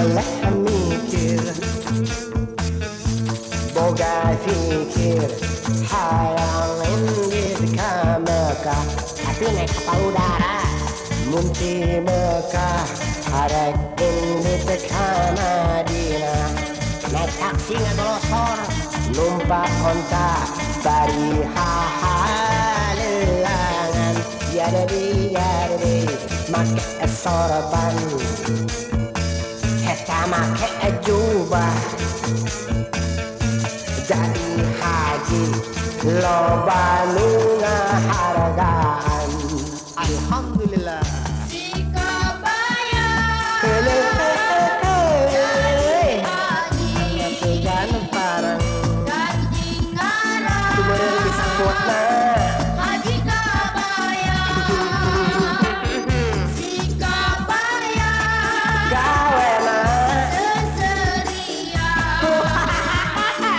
oleh mikir, boga fikir, hayalin di Mekah, tapi naik kapal udara. Mumpi Mekah, arek ini tekan Madinah, naik taksi ngagolosor, numpak onta, bari hahalelangan, yadadi make sorban, eta make jubah, jadi haji loba nu ngahargaan. Alhamdulillah. Si kabaya Heleh jadi haji tegan parang ganti ngarang kumaha bisa kuatna. haji kabaya si kabaya Gawena seseria ayeuna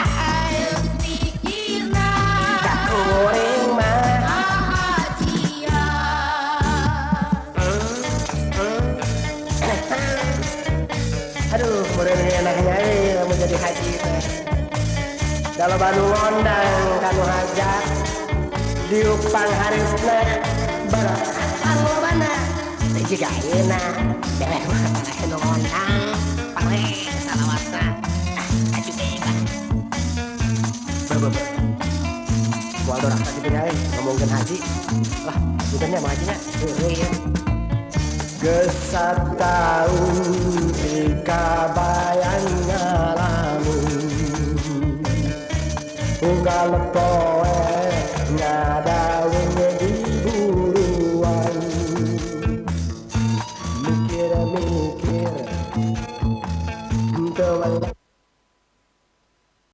pikirna dak kuring mah hajian. aduh meureun enaknya mau jadi haji teh. Kalau Bandung ngondang kanu hajat diupang harisna berat anu lobana teh jiga ayeuna dewek mah anu ngondang pare salawatna aju bebas ber moal dorang tadi pirai ngomongkeun haji lah bukannya mau hajinya ya. Gesat tahun ikabayang ngalamun unggal poe